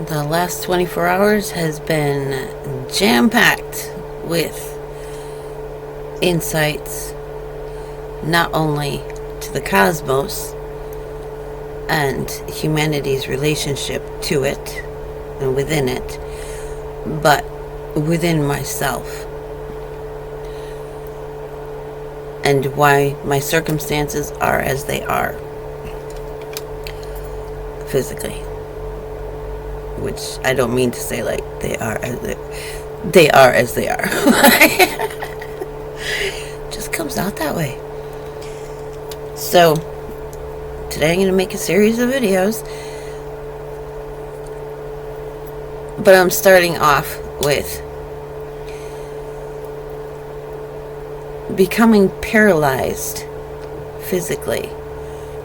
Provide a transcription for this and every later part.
The last 24 hours has been jam-packed with insights not only to the cosmos and humanity's relationship to it and within it, but within myself, and why my circumstances are as they are physically, which I don't mean to say like they are as they are. Just comes out that way. So today I'm going to make a series of videos, but I'm starting off with becoming paralyzed physically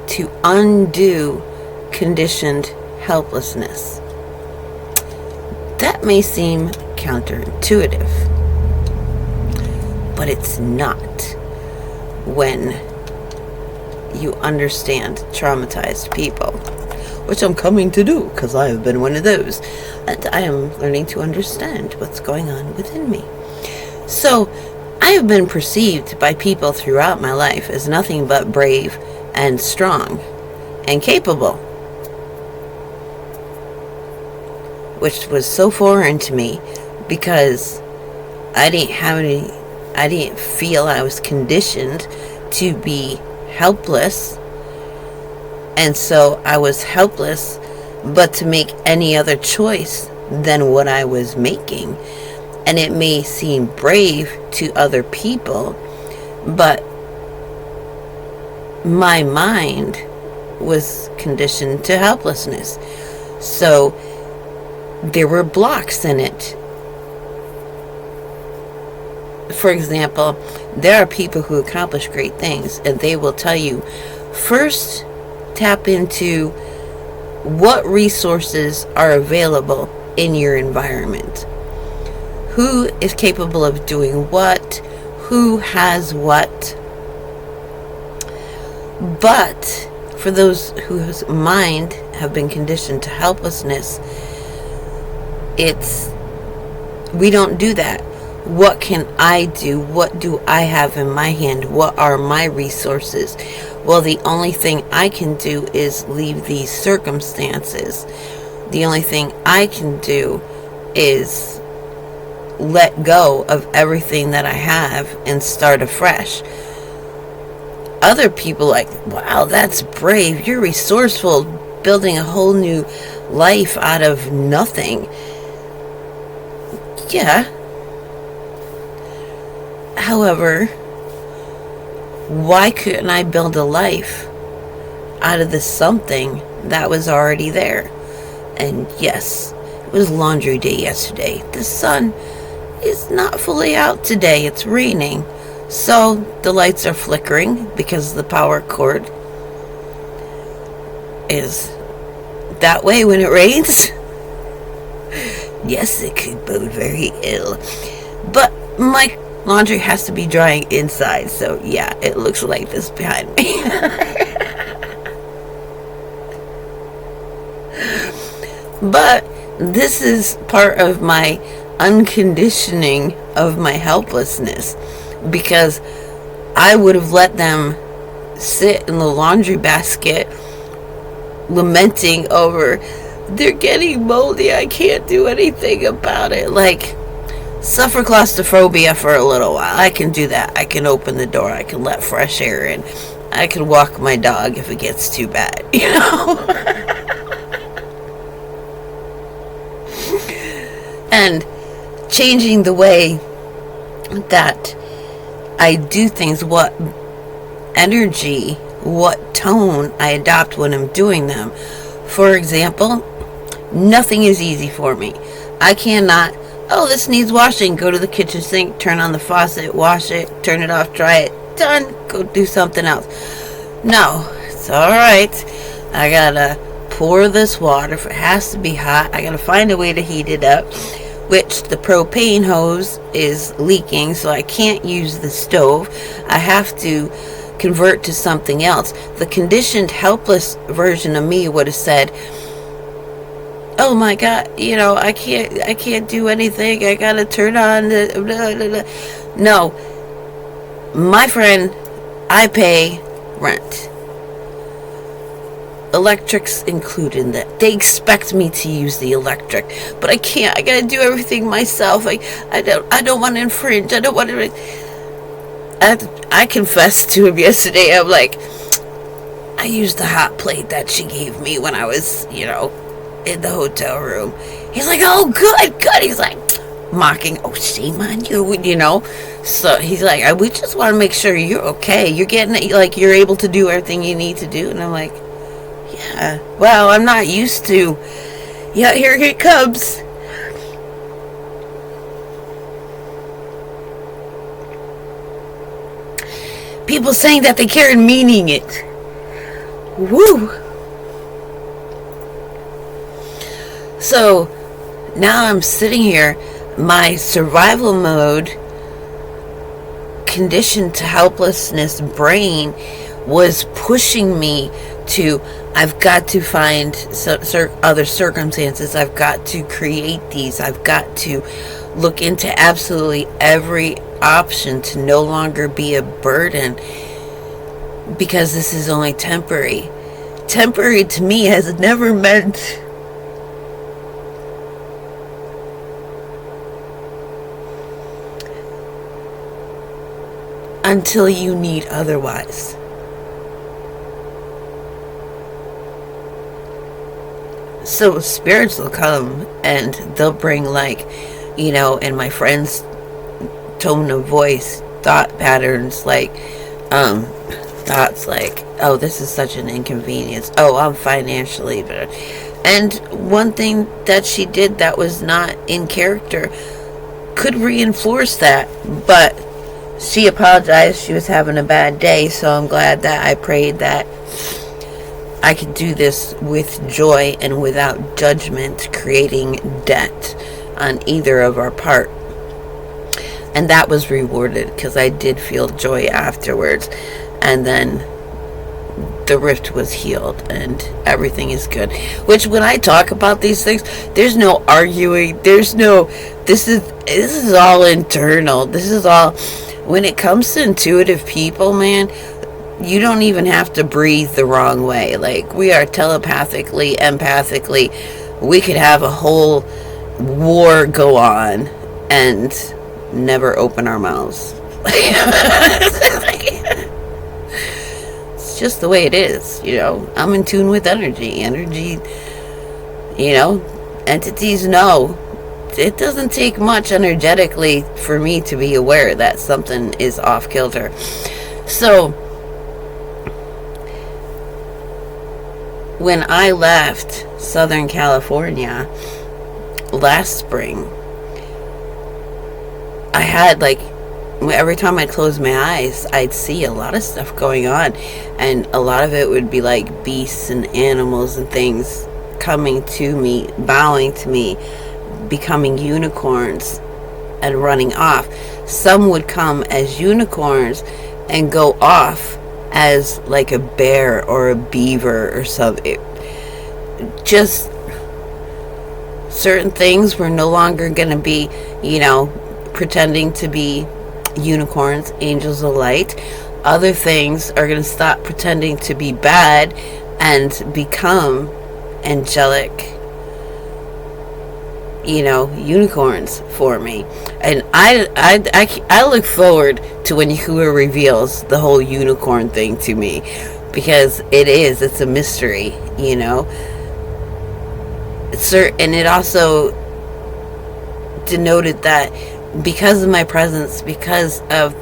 to undo conditioned helplessness. That may seem counterintuitive, but it's not when you understand traumatized people, which I'm coming to do because I have been one of those, and I am learning to understand what's going on within me. So I have been perceived by people throughout my life as nothing but brave and strong and capable, which was so foreign to me because I didn't feel I was conditioned to be helpless, and so I was helpless but to make any other choice than what I was making. And it may seem brave to other people, but my mind was conditioned to helplessness. So there were blocks in it. For example, there are people who accomplish great things, and they will tell you, first tap into what resources are available in your environment. Who is capable of doing what? Who has what? But for those whose mind have been conditioned to helplessness, we don't do that. What can I do? What do I have in my hand? What are my resources? Well, the only thing I can do is leave these circumstances. The only thing I can do is let go of everything that I have and start afresh. Other people like, wow, that's brave. You're resourceful, building a whole new life out of nothing. Yeah. However, why couldn't I build a life out of the something that was already there? And yes, it was laundry day yesterday. The sun is not fully out today. It's raining. So the lights are flickering because the power cord is that way when it rains. Yes, it could bode very ill. But my laundry has to be drying inside, so yeah, it looks like this behind me. But this is part of my unconditioning of my helplessness, because I would have let them sit in the laundry basket lamenting over, they're getting moldy, I can't do anything about it. Like, suffer claustrophobia for a little while. I can do that. I can open the door. I can let fresh air in. I can walk my dog if it gets too bad, you know? And changing the way that I do things, what energy, what tone I adopt when I'm doing them. For example, nothing is easy for me. I cannot, oh, this needs washing, go to the kitchen sink, turn on the faucet, wash it, turn it off, dry it, done, go do something else. No, it's alright. I gotta pour this water. If it has to be hot, I gotta find a way to heat it up, which the propane hose is leaking, so I can't use the stove. I have to convert to something else. The conditioned, helpless version of me would have said, oh my God, I can't do anything. I gotta turn on the blah, blah, blah. No, my friend, I pay rent. Electric's included in that. They expect me to use the electric, but I can't. I gotta do everything myself. I don't want to infringe. I don't want to. I confessed to him yesterday. I'm like, I used the hot plate that she gave me when I was, in the hotel room. He's like, oh, good. He's like, mocking, oh, shame on you. So he's like, we just want to make sure you're okay. You're getting it, like, you're able to do everything you need to do. And I'm like, yeah, well, I'm not used to. Yeah, here it comes. People saying that they care and meaning it. Woo. So now I'm sitting here, my survival mode, conditioned to helplessness brain was pushing me to, I've got to find other circumstances. I've got to create these. I've got to look into absolutely every option to no longer be a burden, because this is only temporary. Temporary to me has never meant until you need otherwise. So spirits will come and they'll bring, like, in my friend's tone of voice, thought patterns, like, thoughts like, oh, this is such an inconvenience. Oh, I'm financially better. And one thing that she did that was not in character could reinforce that, but she apologized. She was having a bad day, so I'm glad that I prayed that I could do this with joy and without judgment, creating debt on either of our part. And that was rewarded, because I did feel joy afterwards. And then the rift was healed and everything is good. Which, when I talk about these things, there's no arguing. There's no, this is all internal. This is all, when it comes to intuitive people, man, you don't even have to breathe the wrong way. Like, we are telepathically, empathically, we could have a whole war go on and never open our mouths. It's just the way it is, I'm in tune with energy. Entities know. It doesn't take much energetically for me to be aware that something is off kilter. So when I left Southern California last spring, I had, like, every time I'd close my eyes, I'd see a lot of stuff going on, and a lot of it would be like beasts and animals and things coming to me, bowing to me, becoming unicorns and running off. Some would come as unicorns and go off as like a bear or a beaver or something. Just certain things were no longer going to be, pretending to be unicorns, angels of light. Other things are going to stop pretending to be bad and become angelic, unicorns for me. And I look forward to when Yahuah reveals the whole unicorn thing to me, because it's a mystery, and it also denoted that because of my presence, because of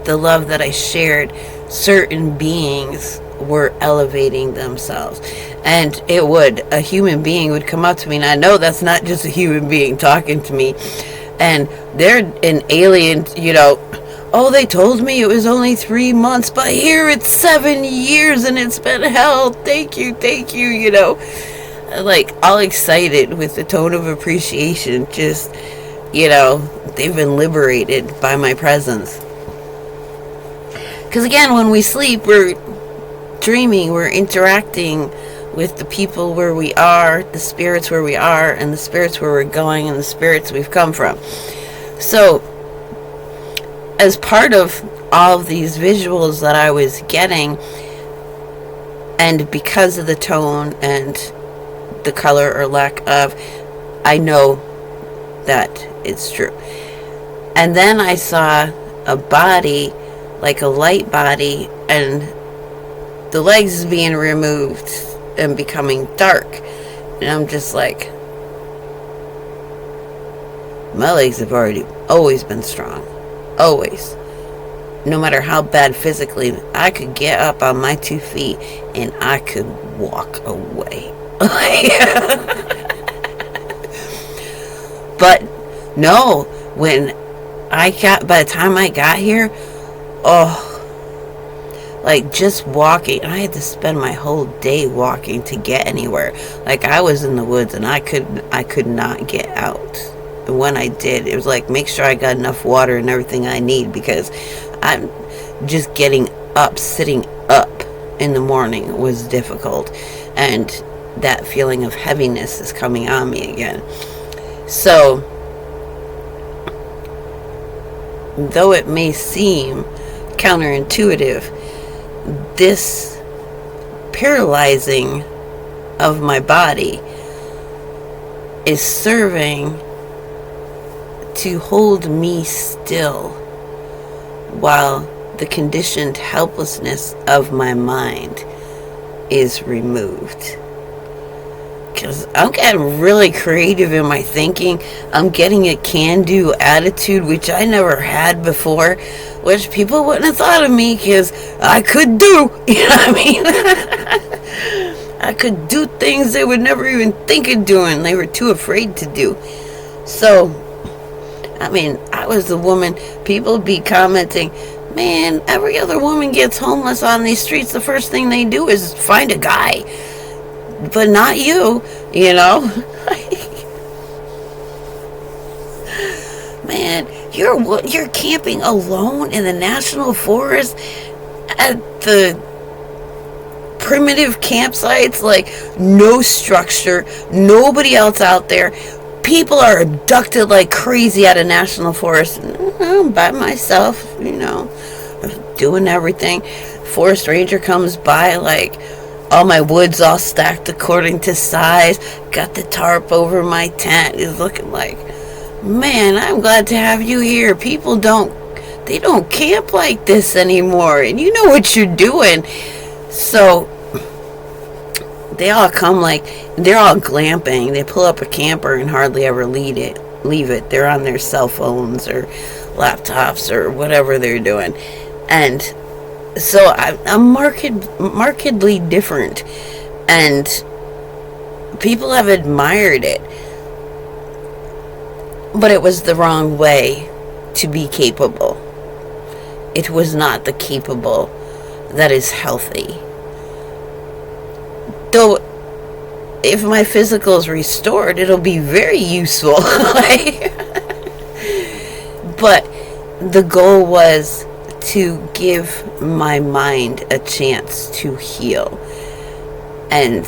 the love that I shared, certain beings were elevating themselves. And a human being would come up to me, and I know that's not just a human being talking to me, and they're an alien, oh, they told me it was only 3 months, but here it's 7 years and it's been hell. Thank you, like, all excited with the tone of appreciation. Just, they've been liberated by my presence. Because again, when we sleep, we're dreaming, we're interacting with the people where we are, the spirits where we are, and the spirits where we're going, and the spirits we've come from. So, as part of all of these visuals that I was getting, and because of the tone and the color or lack of, I know that it's true. And then I saw a body, like a light body, and the legs being removed and becoming dark. And I'm just like, my legs have always been strong. Always. No matter how bad physically, I could get up on my 2 feet and I could walk away. But no, by the time I got here, like just walking, I had to spend my whole day walking to get anywhere. Like I was in the woods and I could not get out. And when I did, it was like, make sure I got enough water and everything I need, because I'm just getting up, sitting up in the morning was difficult. And that feeling of heaviness is coming on me again. So, though it may seem counterintuitive, this paralyzing of my body is serving to hold me still while the conditioned helplessness of my mind is removed. Because I'm getting really creative in my thinking. I'm getting a can-do attitude, which I never had before, which people wouldn't have thought of me, because I could do, you know what I mean? I could do things they would never even think of doing. They were too afraid to do. So, I mean, I was the woman, people be commenting, man, every other woman gets homeless on these streets. The first thing they do is find a guy. But not you, you know. Man, you're camping alone in the national forest at the primitive campsites, like no structure, nobody else out there. People are abducted like crazy at a national forest. I'm by myself, you know, doing everything. Forest ranger comes by, like, all my wood's all stacked according to size. Got the tarp over my tent. Is looking like, man, I'm glad to have you here. People don't camp like this anymore, and you know what you're doing. So they all come, like, they're all glamping. They pull up a camper and hardly ever leave it. They're on their cell phones or laptops or whatever they're doing. And so I'm markedly different. And people have admired it. But it was the wrong way to be capable. It was not the capable that is healthy. Though, if my physical is restored, it'll be very useful. But the goal was to give my mind a chance to heal and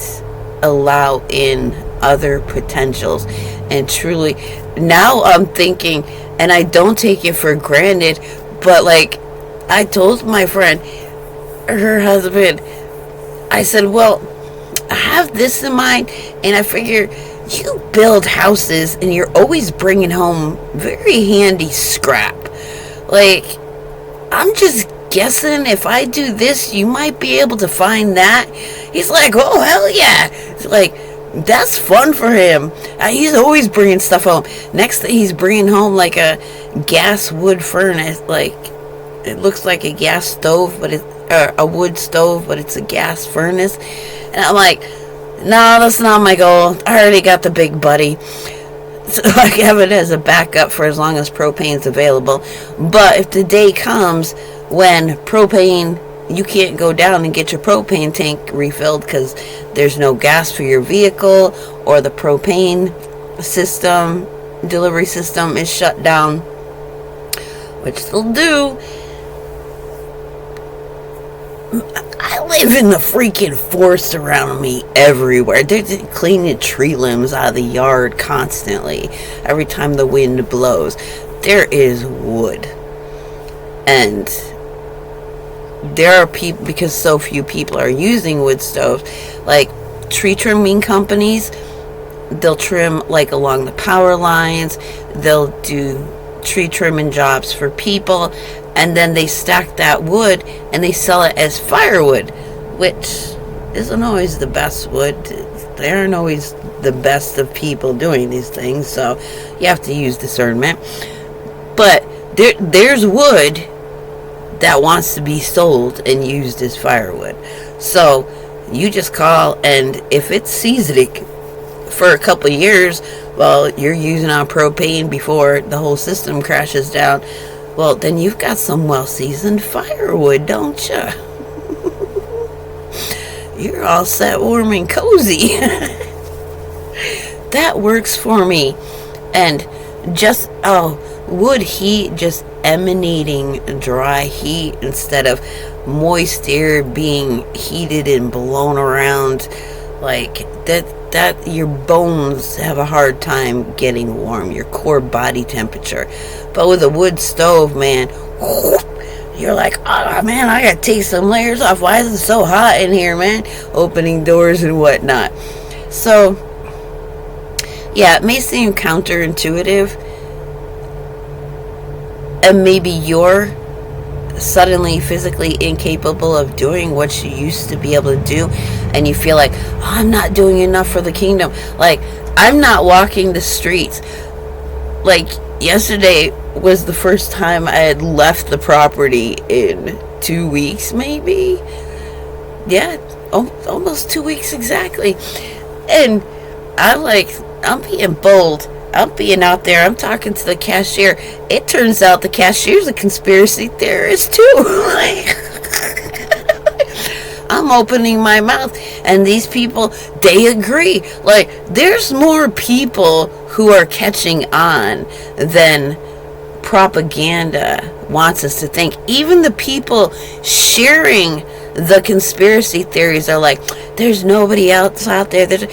allow in other potentials. And truly, now I'm thinking, and I don't take it for granted, but like I told my friend, her husband, I said, well, I have this in mind, and I figure you build houses and you're always bringing home very handy scrap. Like, I'm just guessing if I do this, you might be able to find that. He's like, oh, hell yeah. It's like, that's fun for him. He's always bringing stuff home. Next thing, he's bringing home like a gas wood furnace. Like, it looks like a gas stove, but it's a wood stove, but it's a gas furnace. And I'm like, no, that's not my goal. I already got the big buddy. So I have it as a backup for as long as propane's available. But if the day comes when propane, you can't go down and get your propane tank refilled because there's no gas for your vehicle, or the propane system, delivery system is shut down, which they'll do. I live in the freaking forest around me everywhere. They're cleaning tree limbs out of the yard constantly. Every time the wind blows, there is wood. And there are people, because so few people are using wood stoves, like tree trimming companies, they'll trim like along the power lines, they'll do tree trimming jobs for people, and then they stack that wood and they sell it as firewood, which isn't always the best wood. They aren't always the best of people doing these things, so you have to use discernment. But there's wood that wants to be sold and used as firewood. So you just call, and if it's seasonic for a couple of years, well, you're using on propane before the whole system crashes down, well, then you've got some well-seasoned firewood, don't you? You're all set, warm, and cozy. That works for me. And just, wood heat, just emanating dry heat instead of moist air being heated and blown around like that your bones have a hard time getting warm, your core body temperature. But with a wood stove, man, you're like, oh man, I gotta take some layers off. Why is it so hot in here, man? Opening doors and whatnot. So yeah, it may seem counterintuitive, and maybe you're suddenly physically incapable of doing what you used to be able to do, and you feel like, oh, I'm not doing enough for the kingdom. Like, I'm not walking the streets. Like, yesterday was the first time I had left the property in 2 weeks, maybe. Yeah, almost 2 weeks exactly. And I'm being bold. I'm being out there. I'm talking to the cashier. It turns out the cashier's a conspiracy theorist too. I'm opening my mouth, and these people, they agree. Like, there's more people who are catching on than propaganda wants us to think. Even the people sharing the conspiracy theories are like, there's nobody else out there that...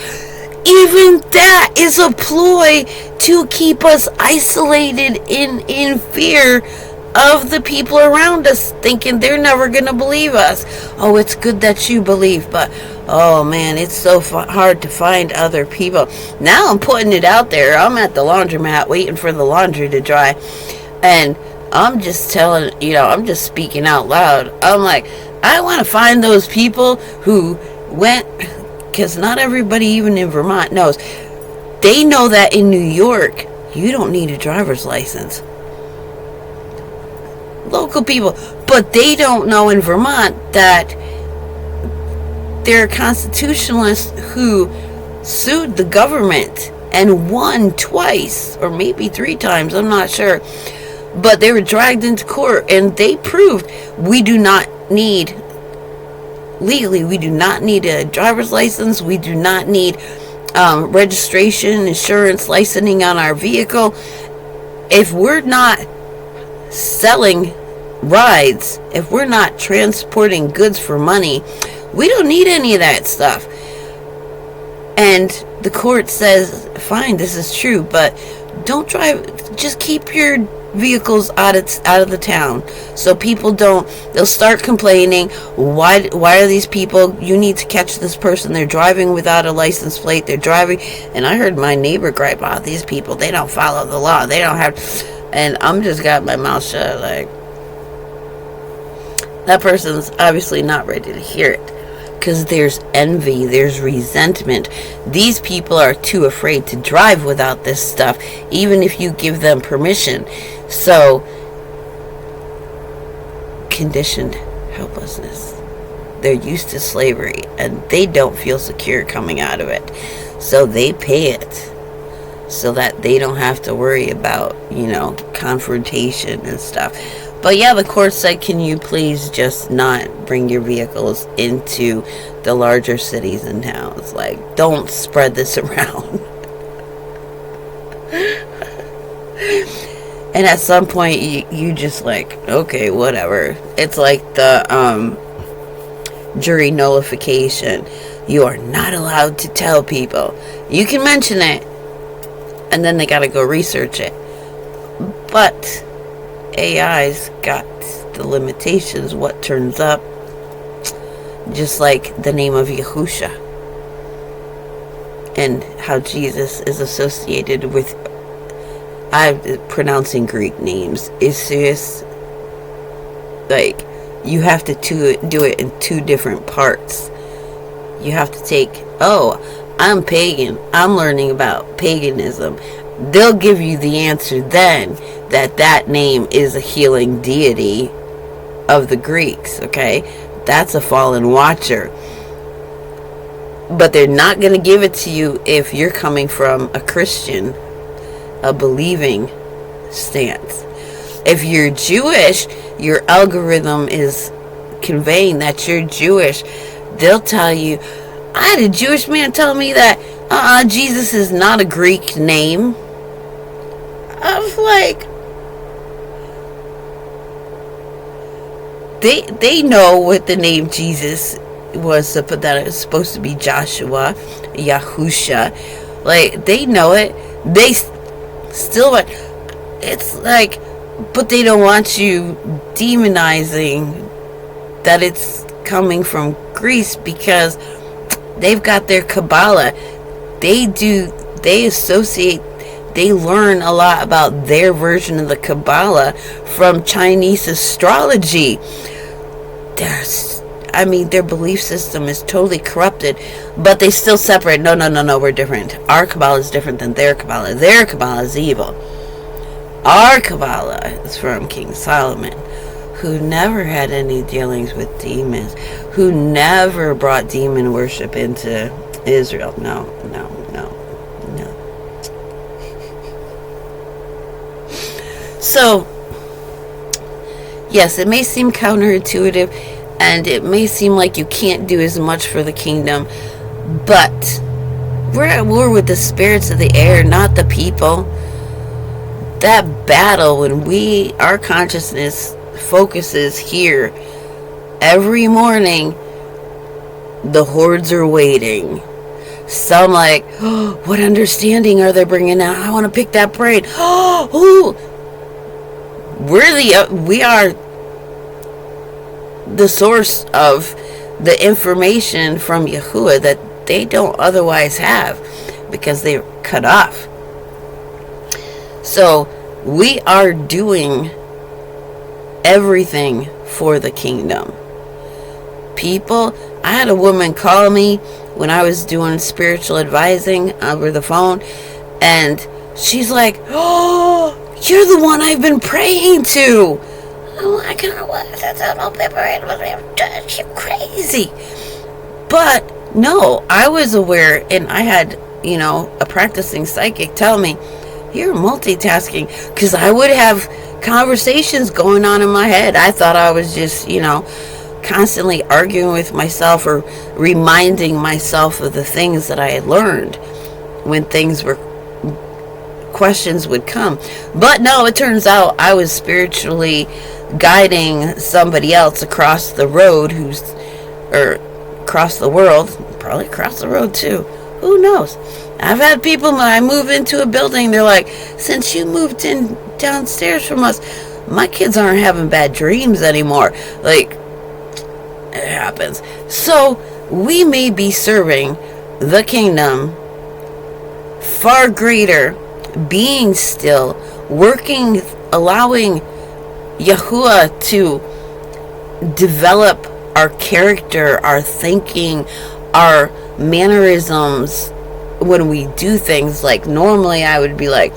Even that is a ploy to keep us isolated in fear of the people around us, thinking they're never going to believe us. Oh, it's good that you believe, but oh man, it's so hard to find other people. Now I'm putting it out there. I'm at the laundromat waiting for the laundry to dry, and I'm just telling, I'm just speaking out loud. I'm like, I want to find those people who went... Because not everybody, even in Vermont, knows. They know that in New York, you don't need a driver's license. Local people. But they don't know in Vermont that there are constitutionalists who sued the government and won twice, or maybe 3 times, I'm not sure. But they were dragged into court, and they proved we do not need... Legally, we do not need a driver's license. We do not need registration, insurance, licensing on our vehicle. If we're not selling rides, if we're not transporting goods for money, we don't need any of that stuff. And the court says, fine, this is true, but don't drive. Just keep your vehicles out of the town, so people don't, they'll start complaining, why are these people, you need to catch this person, they're driving without a license plate, they're driving. And I heard my neighbor gripe about these people, they don't follow the law, they don't have, and I'm just got my mouth shut, like, that person's obviously not ready to hear it, because there's envy, there's resentment. These people are too afraid to drive without this stuff, even if you give them permission. So, conditioned helplessness. They're used to slavery, and they don't feel secure coming out of it. So they pay it so that they don't have to worry about, confrontation and stuff. But yeah, the court said, can you please just not bring your vehicles into the larger cities and towns? Like, don't spread this around. And at some point, you just like, okay, whatever. It's like the jury nullification. You are not allowed to tell people. You can mention it, and then they got to go research it. But AI's got the limitations, what turns up, just like the name of Yahusha and how Jesus is associated with, I'm pronouncing Greek names, Isis. Like, you have to do it in two different parts. You have to take, oh, I'm pagan, I'm learning about paganism. They'll give you the answer then that name is a healing deity of the Greeks, okay? That's a fallen watcher. But they're not going to give it to you if you're coming from a Christian, a believing stance. If you're Jewish, your algorithm is conveying that you're Jewish. They'll tell you, I had a Jewish man tell me that Jesus is not a Greek name. I was like, they know what the name Jesus was, but that it was supposed to be Joshua, Yahusha. Like, they know it. They still want, it's like, but they don't want you demonizing that it's coming from Greece, because they've got their Kabbalah. They associate, they learn a lot about their version of the Kabbalah from Chinese astrology. Their belief system is totally corrupted, but they still separate. No, we're different. Our Kabbalah is different than their Kabbalah. Their Kabbalah is evil. Our Kabbalah is from King Solomon, who never had any dealings with demons, who never brought demon worship into Israel. No. So, yes, it may seem counterintuitive, and it may seem like you can't do as much for the kingdom, but we're at war with the spirits of the air, not the people. That battle, when our consciousness focuses here, every morning, the hordes are waiting. Some like, oh, what understanding are they bringing out? I want to pick that brain. Oh, we are the source of the information from Yahuah that they don't otherwise have, because they're cut off. So we are doing everything for the kingdom. People, I had a woman call me when I was doing spiritual advising over the phone, and she's like, oh, you're the one I've been praying to. I'm like, you're crazy. But no, I was aware, and I had, a practicing psychic tell me, you're multitasking, because I would have conversations going on in my head. I thought I was just, constantly arguing with myself or reminding myself of the things that I had learned when questions would come. But no, it turns out I was spiritually guiding somebody else across the road across the world, probably across the road too. Who knows? I've had people, when I move into a building, they're like, since you moved in downstairs from us, my kids aren't having bad dreams anymore. Like, it happens. So we may be serving the kingdom far greater, being still, working, allowing Yahuah to develop our character, our thinking, our mannerisms when we do things. Like, normally I would be like,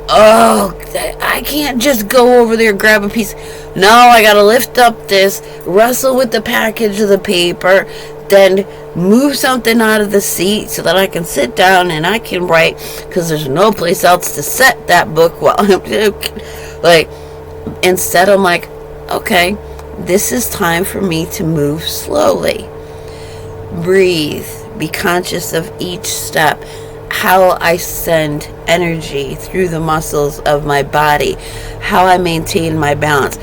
oh, I can't just go over there, grab a piece. No, I gotta lift up this, wrestle with the package of the paper, then move something out of the seat so that I can sit down and I can write, because there's no place else to set that book while I'm like, instead I'm like, okay, this is time for me to move slowly. Breathe. Be conscious of each step. How I send energy through the muscles of my body. How I maintain my balance.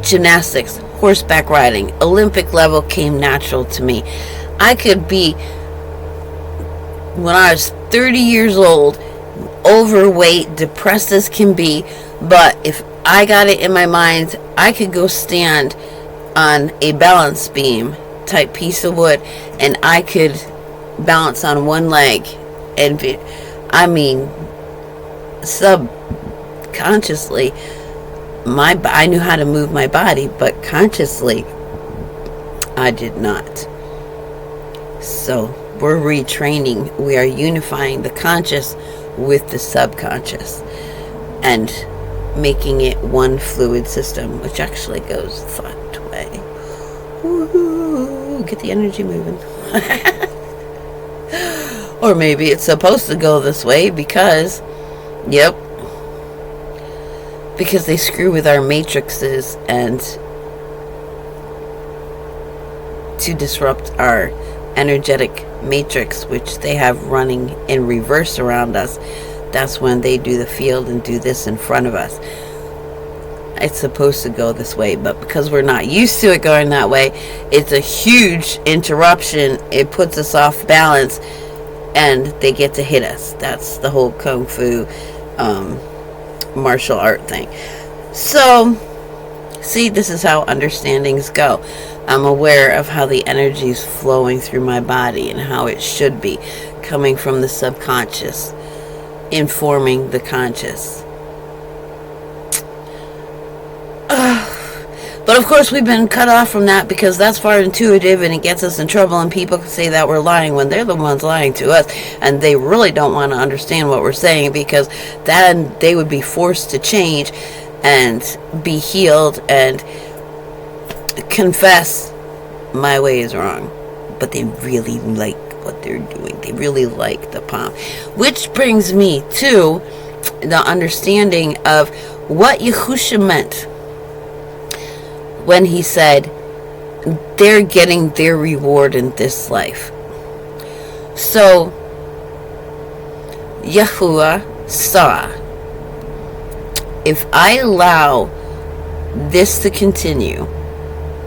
Gymnastics. horseback riding. Olympic level came natural to me. I could be, when I was 30 years old, overweight, depressed as can be, but if I got it in my mind, I could go stand on a balance beam type piece of wood, and I could balance on one leg, and subconsciously, I knew how to move my body, but consciously, I did not. So we're retraining. We are unifying the conscious with the subconscious and making it one fluid system, which actually goes that way. Woo-hoo, get the energy moving. Or maybe it's supposed to go this way because they screw with our matrices and to disrupt our energetic matrix, which they have running in reverse around us. That's when they do the field and do this in front of us. It's supposed to go this way, but because we're not used to it going that way, it's a huge interruption. It puts us off balance, and they get to hit us. That's the whole kung fu martial art thing. So, see, this is how understandings go. I'm aware of how the energy is flowing through my body and how it should be, coming from the subconscious, informing the conscious. But of course we've been cut off from that because that's far intuitive and it gets us in trouble, and people say that we're lying when they're the ones lying to us, and they really don't want to understand what we're saying, because then they would be forced to change and be healed and confess my way is wrong. But they really like what they're doing. They really like the palm. Which brings me to the understanding of what Yahusha meant when he said they're getting their reward in this life. So Yahuah saw, if I allow this to continue,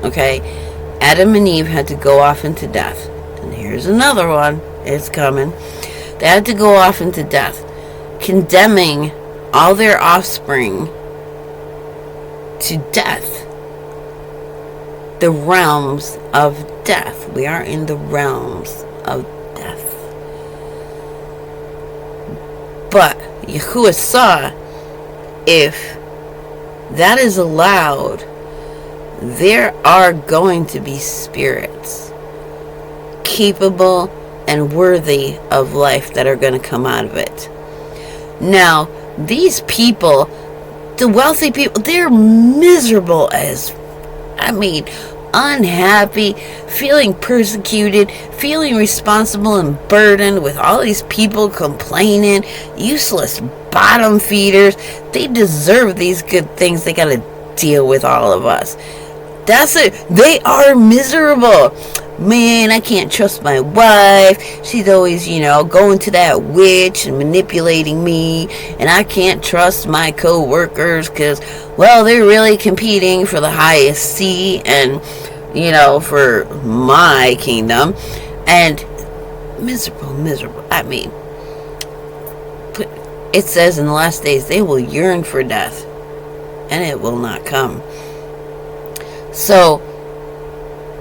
okay, Adam and Eve had to go off into death. And here's another one. It's coming. They had to go off into death, condemning all their offspring to death. The realms of death. We are in the realms of death. But Yahuah saw, if that is allowed, there are going to be spirits capable and worthy of life that are going to come out of it. Now, these people, the wealthy people, they're miserable as, unhappy, feeling persecuted, feeling responsible and burdened with all these people complaining, useless bottom feeders. They deserve these good things. They got to deal with all of us. That's it. They are miserable. Man, I can't trust my wife. She's always, going to that witch and manipulating me. And I can't trust my co-workers because, they're really competing for the highest seat and, for my kingdom. And miserable. It says in the last days they will yearn for death, and it will not come. So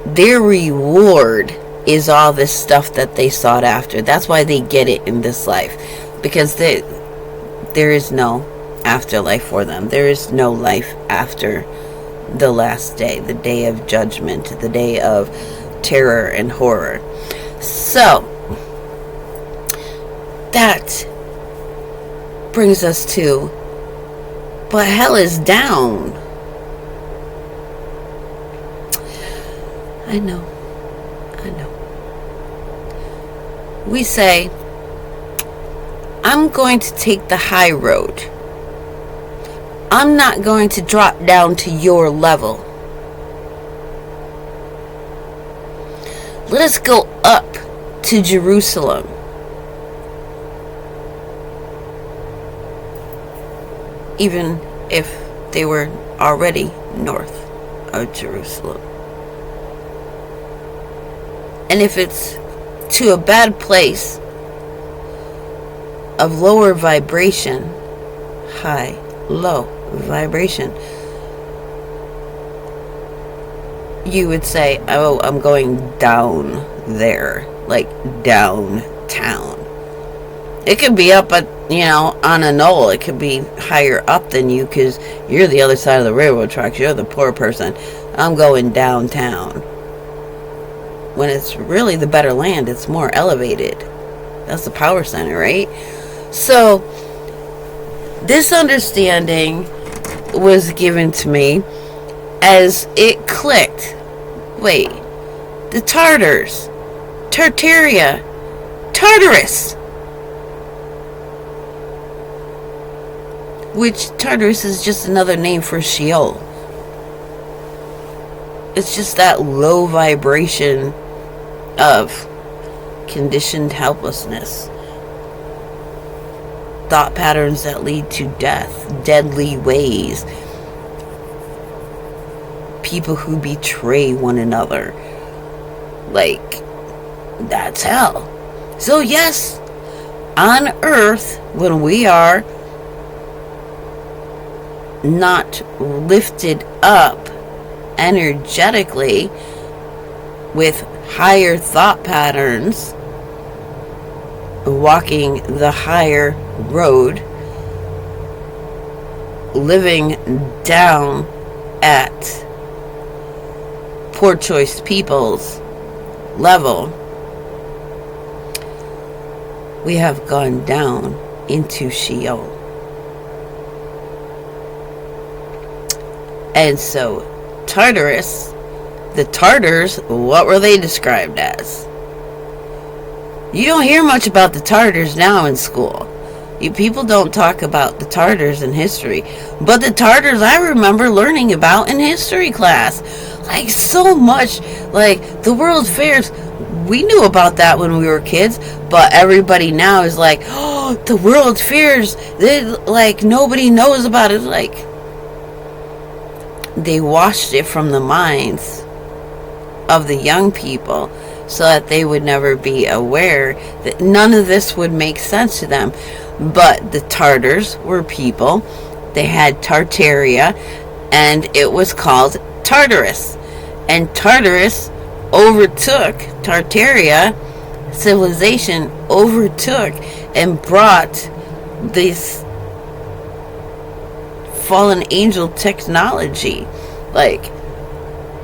their reward is all this stuff that they sought after. That's why they get it in this life, because there is no afterlife for them. There is no life after the last day, the day of judgment, the day of terror and horror. So that brings us to, but hell is down. I know. We say, I'm going to take the high road. I'm not going to drop down to your level. Let us go up to Jerusalem. Even if they were already north of Jerusalem. And if it's to a bad place of lower vibration, high, low vibration, you would say, oh, I'm going down there, like downtown. It could be up at, on a knoll. It could be higher up than you because you're the other side of the railroad tracks. You're the poor person. I'm going downtown. When it's really the better land, it's more elevated. That's the power center, right? So, this understanding was given to me as it clicked. Wait, the Tartars, Tartaria, Tartarus. Which Tartarus is just another name for Sheol. It's just that low vibration of conditioned helplessness. Thought patterns that lead to death, deadly ways. People who betray one another. Like, that's hell. So yes, on earth, when we are not lifted up energetically with higher thought patterns, walking the higher road, living down at poor choice people's level, we have gone down into Sheol. And so, Tartarus, the Tartars, what were they described as? You don't hear much about the Tartars now in school. People don't talk about the Tartars in history. But the Tartars I remember learning about in history class. Like, so much. Like, the World Fairs, we knew about that when we were kids. But everybody now is like, oh, the World Fairs. Like, nobody knows about it. Like, they washed it from the minds of the young people so that they would never be aware that none of this would make sense to them. But the Tartars were people. They had Tartaria, and it was called Tartarus. And Tartarus overtook Tartaria. Civilization overtook and brought this fallen angel technology. Like,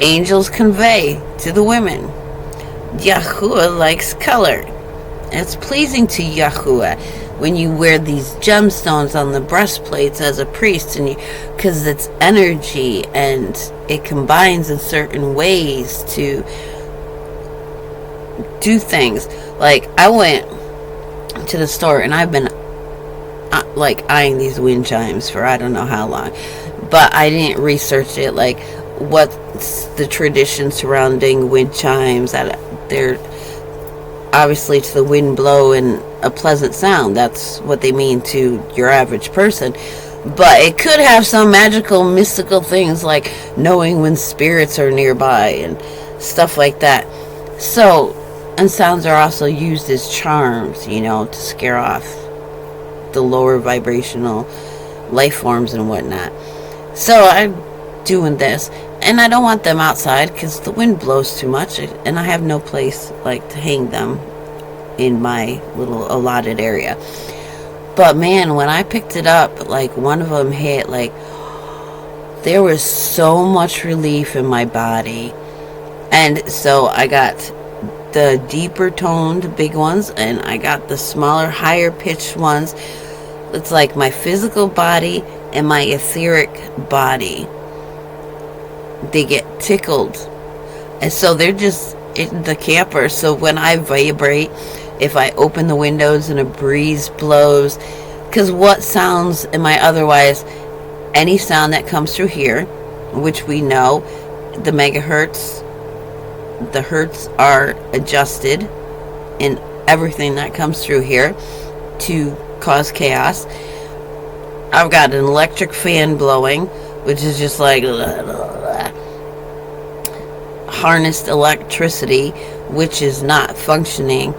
angels convey to the women. Yahuah likes color. It's pleasing to Yahuah when you wear these gemstones on the breastplates as a priest, and because it's energy and it combines in certain ways to do things. Like, I went to the store and I've been eyeing these wind chimes for I don't know how long, but I didn't research it, like what's the tradition surrounding wind chimes. That they're obviously to the wind blow and a pleasant sound. That's what they mean to your average person, but it could have some magical mystical things like knowing when spirits are nearby and stuff like that. So, and sounds are also used as charms, to scare off the lower vibrational life forms and whatnot. So I'm doing this, and I don't want them outside because the wind blows too much, and I have no place to hang them in my little allotted area. But man, when I picked it up, one of them hit, there was so much relief in my body. And so I got the deeper toned big ones, and I got the smaller, higher pitched ones. It's like my physical body and my etheric body, they get tickled. And so they're just in the camper. So when I vibrate, if I open the windows and a breeze blows, because what sounds am I otherwise? Any sound that comes through here, which we know the megahertz, the hertz are adjusted in everything that comes through here to cause chaos. I've got an electric fan blowing, which is just like, harnessed electricity, which is not functioning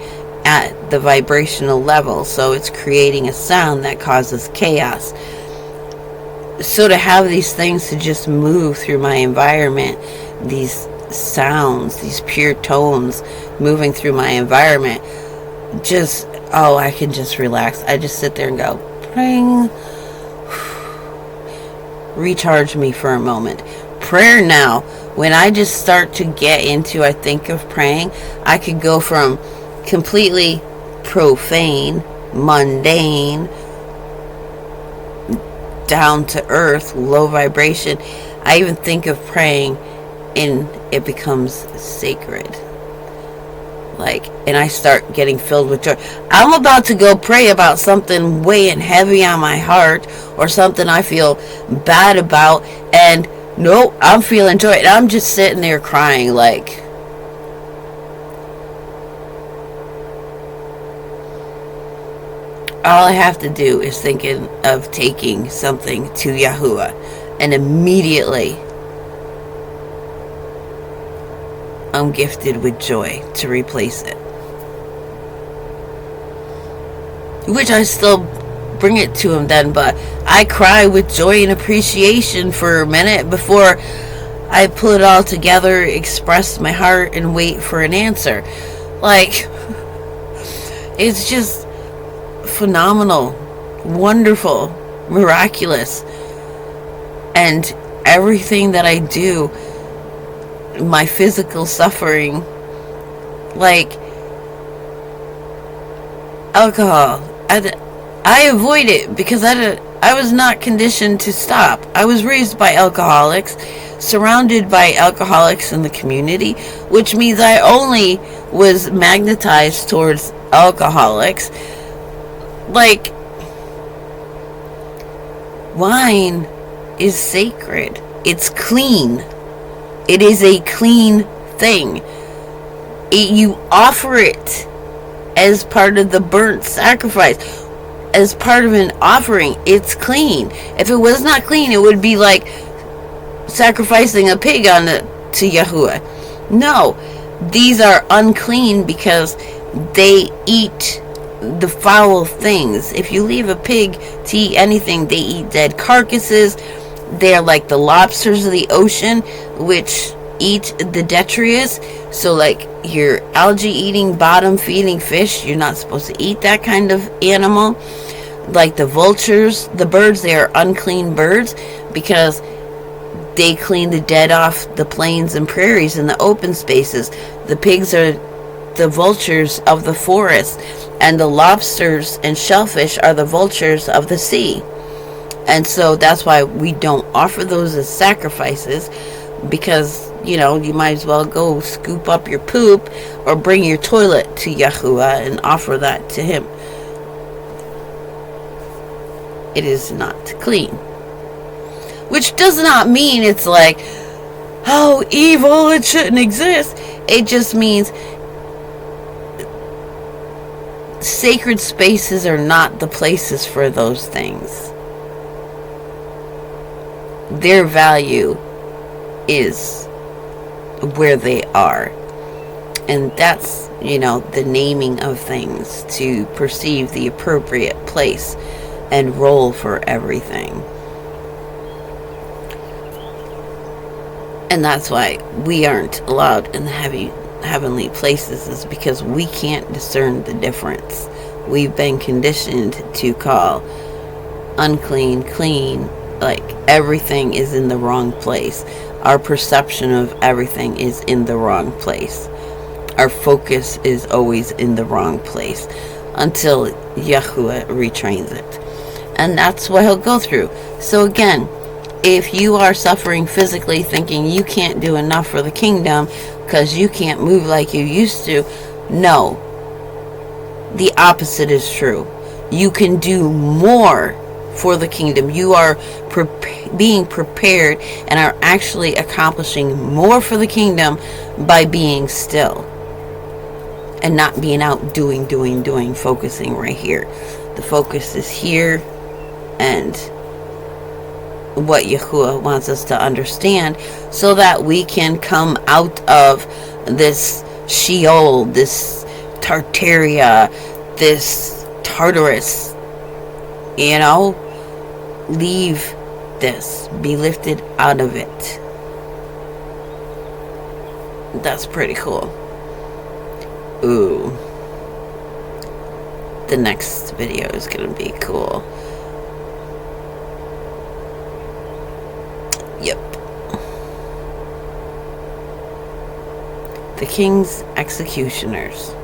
at the vibrational level, so it's creating a sound that causes chaos. So to have these things to just move through my environment, these sounds, these pure tones moving through my environment, just, I can just relax. I just sit there and go, praying, recharge me for a moment. Prayer now, when I just start to get into, I think of praying, I could go from completely profane, mundane, down to earth, low vibration. I even think of praying and it becomes sacred. And I start getting filled with joy. I'm about to go pray about something weighing heavy on my heart, or something I feel bad about, and no, I'm feeling joy, and I'm just sitting there crying all I have to do is thinking of taking something to Yahuah, and immediately I'm gifted with joy to replace it. Which I still bring it to him then, but I cry with joy and appreciation for a minute before I pull it all together, express my heart, and wait for an answer. It's just phenomenal, wonderful, miraculous. And everything that I do, my physical suffering, alcohol, I avoid it because I was not conditioned to stop. I was raised by alcoholics, surrounded by alcoholics in the community, which means I only was magnetized towards alcoholics. Wine is sacred. It's clean. It is a clean thing. You offer it as part of the burnt sacrifice, as part of an offering. It's clean. If it was not clean, it would be like sacrificing a pig to Yahuah. No, these are unclean because they eat the foul things. If you leave a pig to eat anything, they eat dead carcasses. They're like the lobsters of the ocean, which eat the detritus. So your algae eating, bottom feeding fish, you're not supposed to eat that kind of animal. The vultures, the birds, they are unclean birds because they clean the dead off the plains and prairies and the open spaces. The pigs are the vultures of the forest, and the lobsters and shellfish are the vultures of the sea. And so that's why we don't offer those as sacrifices, because you might as well go scoop up your poop or bring your toilet to Yahuah and offer that to him. It is not clean. Which does not mean it's evil, it shouldn't exist. It just means sacred spaces are not the places for those things. Their value is where they are. And that's, the naming of things to perceive the appropriate place and role for everything. And that's why we aren't allowed in the heavenly places, is because we can't discern the difference. We've been conditioned to call unclean clean. Everything is in the wrong place. Our perception of everything is in the wrong place. Our focus is always in the wrong place until Yahuah retrains it. And that's what he'll go through. So again, if you are suffering physically, thinking you can't do enough for the kingdom because you can't move like you used to, no. The opposite is true. You can do more for the kingdom. You are being prepared and are actually accomplishing more for the kingdom by being still and not being out doing, focusing right here. The focus is here, and what Yahuah wants us to understand, so that we can come out of this Sheol, this Tartaria, this Tartarus, leave this, be lifted out of it. That's pretty cool. Ooh. The next video is gonna be cool. Yep. The King's Executioners.